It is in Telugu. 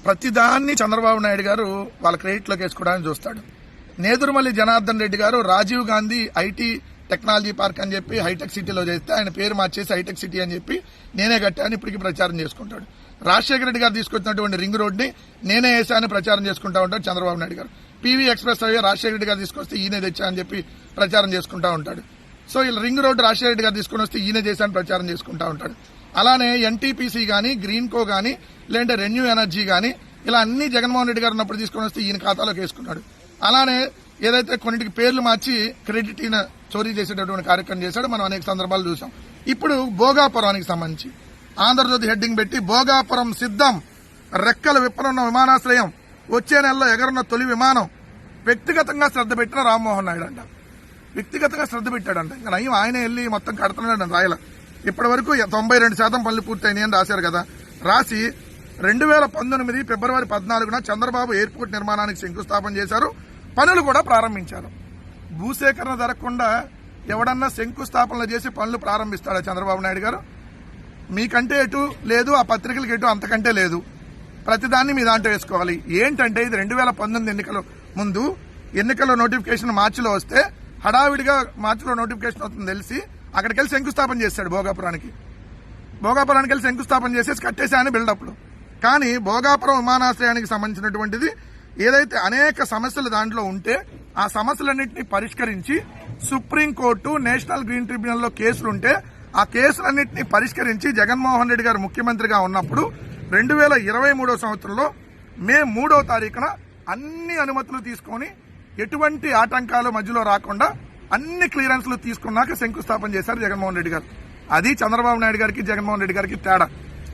ప్రతిదాన్ని చంద్రబాబు నాయుడు గారు వాళ్ళ క్రెడిట్లోకి వేసుకోవడానికి చూస్తాడు. నేదురుమల్లి జనార్దన్ రెడ్డి గారు Rajiv Gandhi IT technology park అని చెప్పి హైటెక్ సిటీలో చేస్తే ఆయన పేరు మార్చేసి హైటెక్ సిటీ అని చెప్పి నేనే కట్టాను ఇప్పటికీ ప్రచారం చేసుకుంటాడు. రాజశేఖర రెడ్డి గారు తీసుకొచ్చినటువంటి రింగ్ రోడ్ ని నేనే వేసాను ప్రచారం చేసుకుంటా ఉంటాడు చంద్రబాబు నాయుడు గారు. PV express highway Rajasekhara Reddy గారు తీసుకొస్తే ఈయనే తెచ్చా అని చెప్పి ప్రచారం చేసుకుంటా ఉంటాడు. సో ఇలా రింగ్ రోడ్ రాజశేఖర రెడ్డి గారు తీసుకుని వస్తే ఈయన చేశాను ప్రచారం చేసుకుంటా ఉంటాడు. అలానే ఎన్టీపీసీ గానీ గ్రీన్కో గానీ లేదంటే రెన్యూ ఎనర్జీ గానీ ఇలా అన్ని జగన్మోహన్ రెడ్డి గారు ఉన్నప్పుడు తీసుకుని వస్తే ఈయన ఖాతాలోకి వేసుకున్నాడు. అలానే ఏదైతే కొన్నిటికి పేర్లు మార్చి క్రెడిట్ ఈయన చోరీ చేసేటటువంటి కార్యక్రమం చేశాడో మనం అనేక సందర్భాలు చూసాం. ఇప్పుడు భోగాపురానికి సంబంధించి ఆంధ్రజ్యోతి హెడ్డింగ్ పెట్టి భోగాపురం సిద్ధం, రెక్కల విప్పనున్న విమానాశ్రయం, వచ్చే నెలలో ఎగరున్న తొలి విమానం, వ్యక్తిగతంగా శ్రద్ధ పెట్టిన రామ్మోహన్ నాయుడు అంట. వ్యక్తిగతంగా శ్రద్ధ పెట్టాడంట. ఇంకా నయం ఆయనే వెళ్లి మొత్తం కడుతున్నాడు రాయల. ఇప్పటి వరకు 92% పనులు పూర్తయినాయి అని రాశారు కదా. రాసి 2019 ఫిబ్రవరి 14న చంద్రబాబు ఎయిర్పోర్ట్ నిర్మాణానికి శంకుస్థాపన చేశారు, పనులు కూడా ప్రారంభించారు. భూసేకరణ జరగకుండా ఎవడన్నా శంకుస్థాపనలు చేసి పనులు ప్రారంభిస్తాడా చంద్రబాబు నాయుడు గారు? మీకంటే ఎటు లేదు, ఆ పత్రికలకు ఎటు అంతకంటే లేదు. ప్రతిదాన్ని మీ దాంట్లో వేసుకోవాలి. ఏంటంటే ఇది 2019 ఎన్నికల ముందు ఎన్నికల నోటిఫికేషన్ మార్చిలో వస్తే హడావిడిగా మార్చిలో నోటిఫికేషన్ అవుతుంది తెలిసి అక్కడికి వెళ్ళి శంకుస్థాపన చేశాడు. భోగాపురానికి వెళ్ళి శంకుస్థాపన చేసేసి కట్టేశాయని బిల్డప్లు. కానీ భోగాపురం విమానాశ్రయానికి సంబంధించినటువంటిది ఏదైతే అనేక సమస్యలు దాంట్లో ఉంటే ఆ సమస్యలన్నింటినీ పరిష్కరించి సుప్రీంకోర్టు, నేషనల్ గ్రీన్ ట్రిబ్యునల్లో కేసులుంటే ఆ కేసులన్నింటినీ పరిష్కరించి జగన్మోహన్ రెడ్డి గారు ముఖ్యమంత్రిగా ఉన్నప్పుడు 2023 సంవత్సరంలో మే 3వ తారీఖున అన్ని అనుమతులు తీసుకొని ఎటువంటి ఆటంకాలు మధ్యలో రాకుండా అన్ని క్లియరెన్స్లు తీసుకున్నాక శంకుస్థాపన చేశారు జగన్మోహన్ రెడ్డి గారు. అది చంద్రబాబు నాయుడు గారికి జగన్మోహన్ రెడ్డి గారికి తేడా.